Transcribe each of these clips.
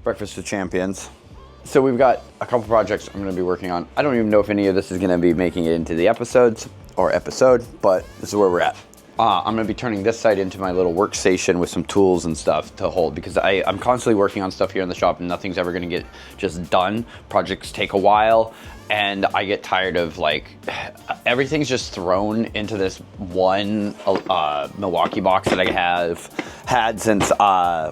Breakfast with Champions. So we've got a couple projects I'm going to be working on. I don't even know if any of this is going to be making it into the episode, but this is where we're at. I'm going to be turning this side into my little workstation with some tools and stuff to hold, because I'm constantly working on stuff here in the shop and nothing's ever going to get just done. Projects take a while and I get tired of like, everything's just thrown into this one Milwaukee box that I have had since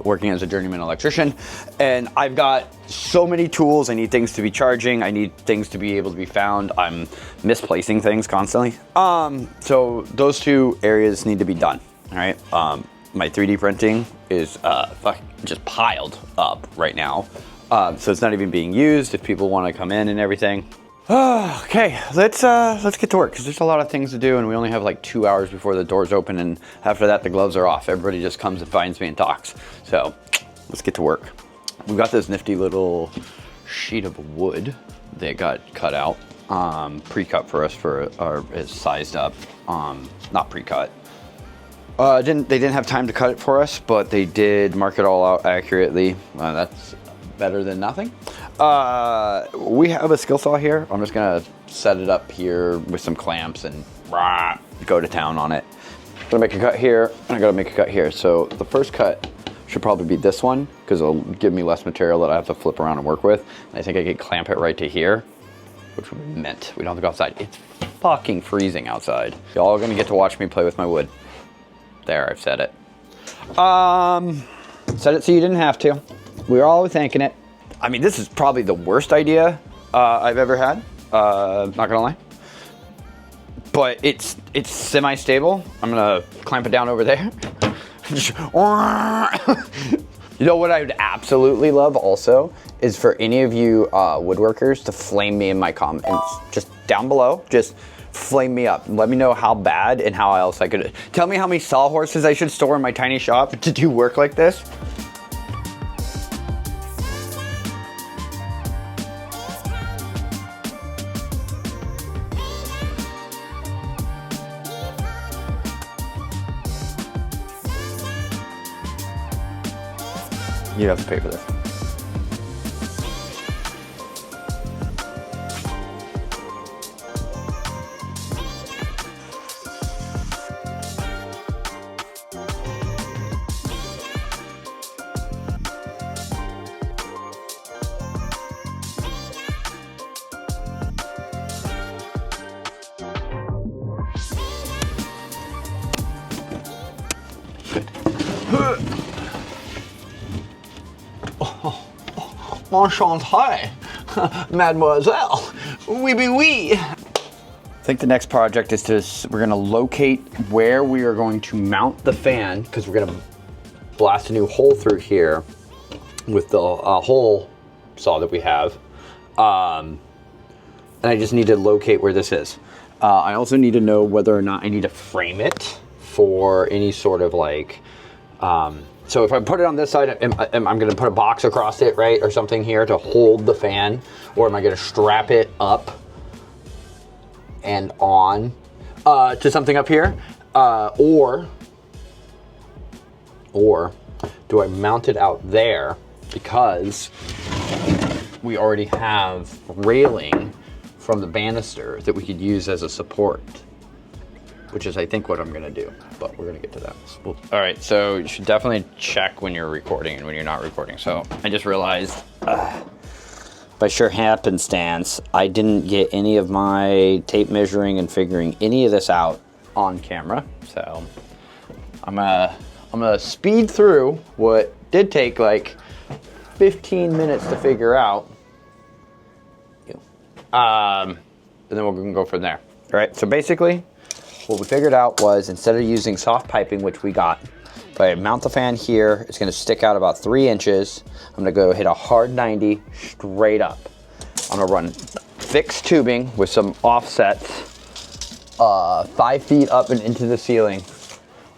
working as a journeyman electrician. And I've got so many tools. I need things to be charging. I need things to be able to be found. I'm misplacing things constantly. So those two areas need to be done, all right? My 3D printing is just piled up right now. So it's not even being used if people want to come in and everything. Okay, let's get to work, because there's a lot of things to do and we only have like 2 hours before the doors open, and after that the gloves are off. Everybody just comes and finds me and talks. So let's get to work. We've got this nifty little sheet of wood that got cut out, pre-cut for us it's sized up, not pre-cut. They didn't have time to cut it for us, but they did mark it all out accurately. That's better than nothing. We have a skill saw here. I'm just gonna set it up here with some clamps and go to town on it. I'm gonna make a cut here, and I gotta make a cut here. So the first cut should probably be this one, because it'll give me less material that I have to flip around and work with. And I think I could clamp it right to here, which would be mint. We don't have to go outside. It's fucking freezing outside. Y'all are gonna get to watch me play with my wood. There, I've said it. Said it so you didn't have to. We were all thinking it. I mean, this is probably the worst idea I've ever had. Not gonna lie. But it's semi-stable. I'm gonna clamp it down over there. You know what I would absolutely love also is for any of you woodworkers to flame me in my comments, just down below. Just flame me up. Let me know how bad and how else I could. Tell me how many sawhorses I should store in my tiny shop to do work like this. You have to pay for this. Enchanté, mademoiselle. Oui. I think the next project is we're gonna locate where we are going to mount the fan, because we're gonna blast a new hole through here with the hole saw that we have. And I just need to locate where this is. I also need to know whether or not I need to frame it for any sort of like, so if I put it on this side, I'm going to put a box across it, right? Or something here to hold the fan. Or am I going to strap it up and on to something up here? Or do I mount it out there, because we already have railing from the banister that we could use as a support, which is I think what I'm gonna do, but we're gonna get to that. All right, so you should definitely check when you're recording and when you're not recording. So I just realized, by sheer happenstance, I didn't get any of my tape measuring and figuring any of this out on camera. So I'm gonna speed through what did take like 15 minutes to figure out. And then we're gonna go from there. All right, so basically, what we figured out was, instead of using soft piping, which we got, if I mount the fan here, it's gonna stick out about 3 inches. I'm gonna go hit a hard 90 straight up. I'm gonna run fixed tubing with some offsets, 5 feet up and into the ceiling.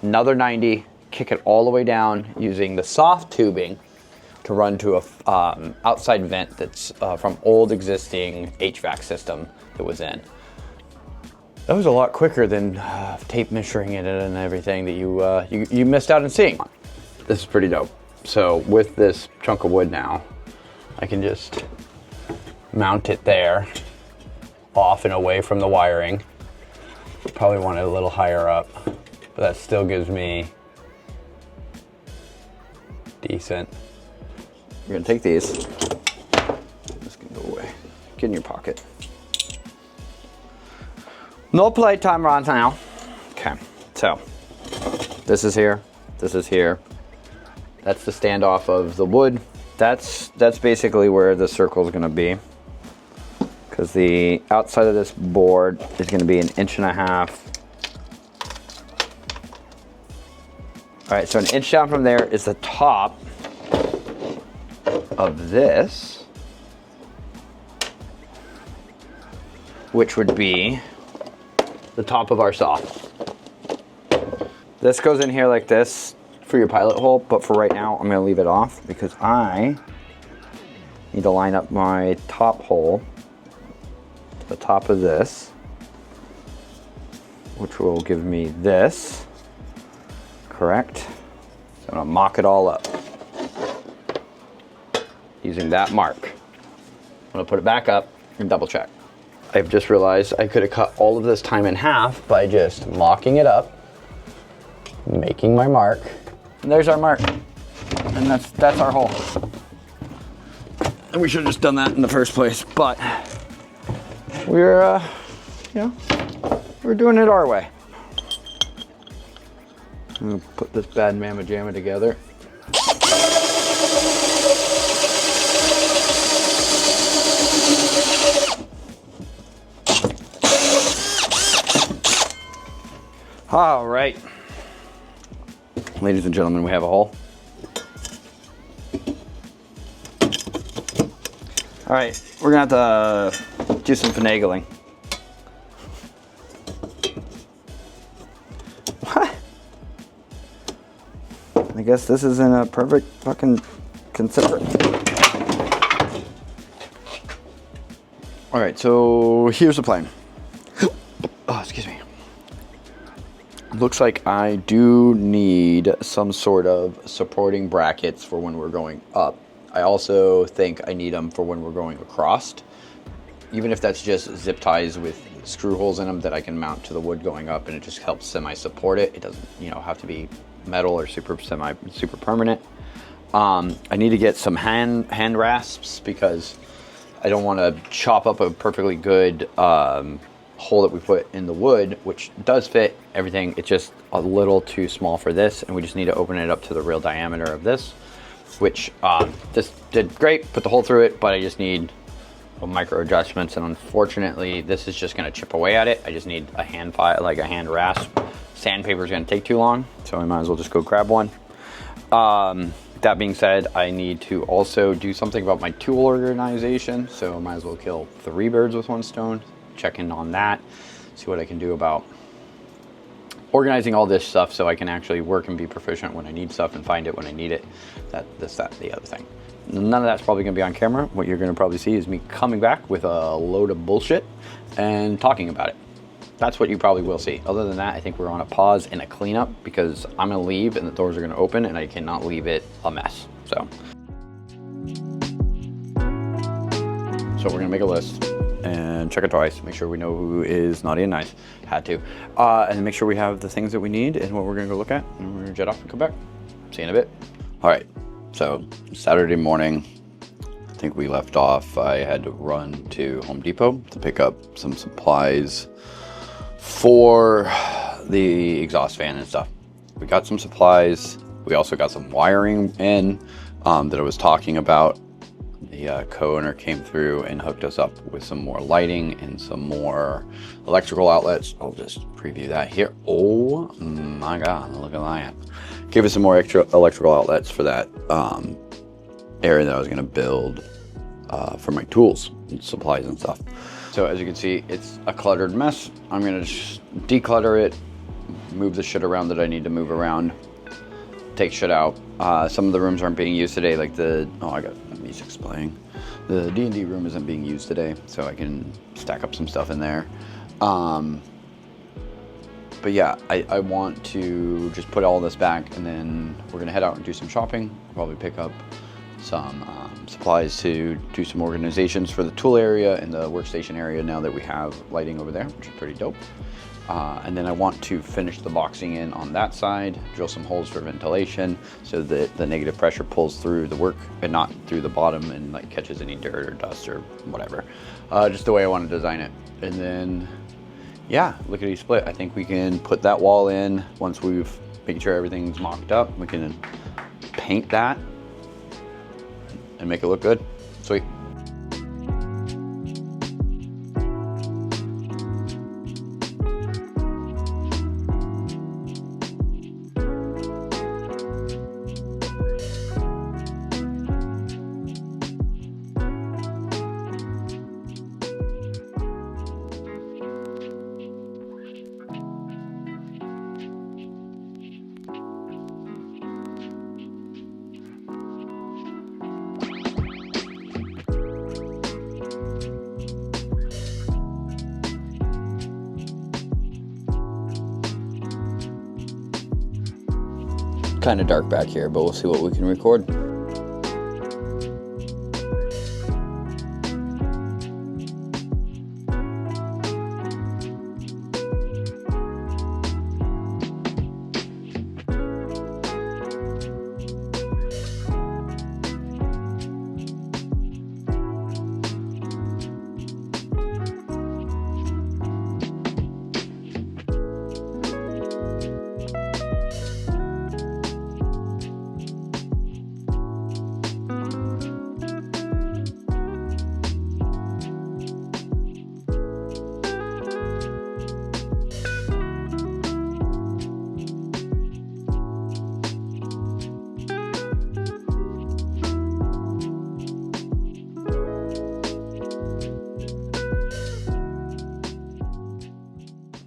Another 90, kick it all the way down using the soft tubing to run to a outside vent that's from old existing HVAC system that was in. That was a lot quicker than tape measuring it and everything that you missed out on seeing. This is pretty dope. So with this chunk of wood now, I can just mount it there, off and away from the wiring. Probably want it a little higher up, but that still gives me decent. We're gonna take these. This can go away. Get in your pocket. No playtime right now. Okay, so this is here. This is here. That's the standoff of the wood. That's basically where the circle is gonna be, because the outside of this board is gonna be 1.5 inches. All right, so 1 inch down from there is the top of this, which would be the top of our saw. This goes in here like this for your pilot hole, but for right now, I'm gonna leave it off because I need to line up my top hole to the top of this, which will give me this, correct? So I'm gonna mock it all up using that mark. I'm gonna put it back up and double check. I've just realized I could have cut all of this time in half by just mocking it up, making my mark, and there's our mark. And that's our hole. And we should have just done that in the first place, but we're, we're doing it our way. I'm gonna put this bad mamma jamma together. All right, ladies and gentlemen, we have a hole. All right, we're gonna have to do some finagling. What? I guess this isn't a perfect fucking consider. All right, so here's the plan. Oh, excuse me. Looks like I do need some sort of supporting brackets for when we're going up. I also think I need them for when we're going across. Even if that's just zip ties with screw holes in them that I can mount to the wood going up, and it just helps semi-support it. It doesn't, have to be metal or super permanent. I need to get some hand rasps because I don't want to chop up a perfectly good hole that we put in the wood, which does fit everything. It's just a little too small for this, and we just need to open it up to the real diameter of this, which this did great, put the hole through it, but I just need micro adjustments, and unfortunately this is just going to chip away at it. I just need a hand file, like a hand rasp. Sandpaper is going to take too long, so I might as well just go grab one. That being said, I need to also do something about my tool organization, so I might as well kill 3 birds with 1 stone. Check in on that, see what I can do about organizing all this stuff so I can actually work and be proficient when I need stuff and find it when I need it. That, the other thing. None of that's probably gonna be on camera. What you're gonna probably see is me coming back with a load of bullshit and talking about it. That's what you probably will see. Other than that, I think we're on a pause and a cleanup because I'm gonna leave and the doors are gonna open and I cannot leave it a mess. So we're gonna make a list and check it twice, make sure we know who is naughty and nice, had to, and make sure we have the things that we need and what we're gonna go look at, and we're gonna jet off and come back. See you in a bit. All right, so Saturday morning, I think we left off, I had to run to Home Depot to pick up some supplies for the exhaust fan and stuff. We got some supplies, we also got some wiring in that I was talking about. The co-owner came through and hooked us up with some more lighting and some more electrical outlets. I'll just preview that here. Oh my God, look at that. Give us some more extra electrical outlets for that area that I was gonna build for my tools and supplies and stuff. So as you can see, it's a cluttered mess. I'm gonna just declutter it, move the shit around that I need to move around, take shit out. Some of the rooms aren't being used today, like I got music playing. The D&D room isn't being used today, so I can stack up some stuff in there. But yeah, I want to just put all this back, and then we're gonna head out and do some shopping. Probably pick up some some supplies to do some organizations for the tool area and the workstation area now that we have lighting over there, which is pretty dope. And then I want to finish the boxing in on that side, drill some holes for ventilation so that the negative pressure pulls through the work and not through the bottom and like catches any dirt or dust or whatever. Just the way I want to design it. And then, yeah, lickety split. I think we can put that wall in once we've made sure everything's mocked up. We can paint that and make it look good. Sweet. Kind of dark back here, but we'll see what we can record.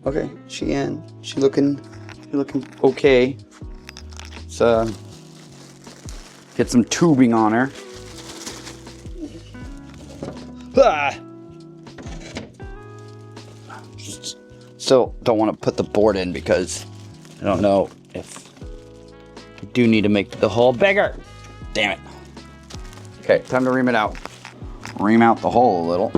Okay, she looking okay. Let's get some tubing on her. Still don't want to put the board in because I don't know if I do need to make the hole bigger. Damn it. Okay, time to ream it out. Ream out the hole a little.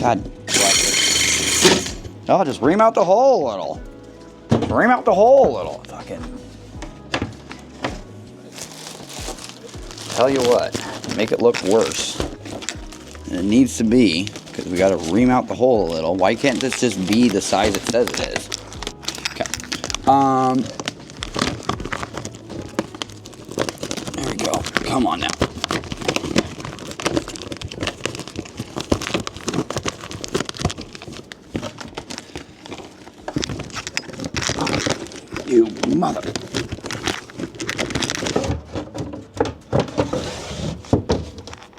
God bless it. Oh, just ream out the hole a little. Ream out the hole a little. Fucking. Tell you what, make it look worse than it needs to be, because we gotta ream out the hole a little. Why can't this just be the size it says it is? Okay. There we go. Come on now. You mother.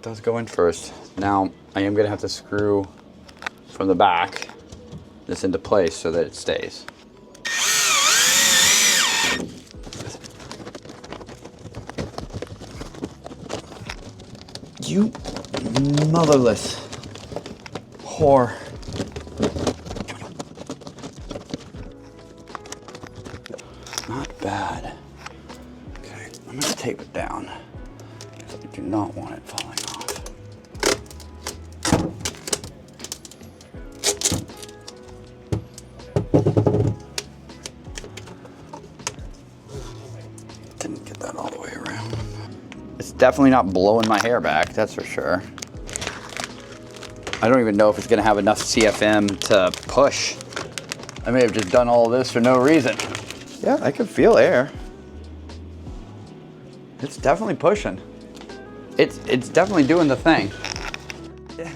Does go in first. Now I am gonna have to screw from the back this into place so that it stays. You motherless whore. Not bad. Okay, I'm gonna tape it down because I do not want it falling off. Didn't get that all the way around. It's definitely not blowing my hair back, that's for sure. I don't even know if it's gonna have enough CFM to push. I may have just done all of this for no reason. Yeah, I can feel air. It's definitely pushing. It's definitely doing the thing. Yeah.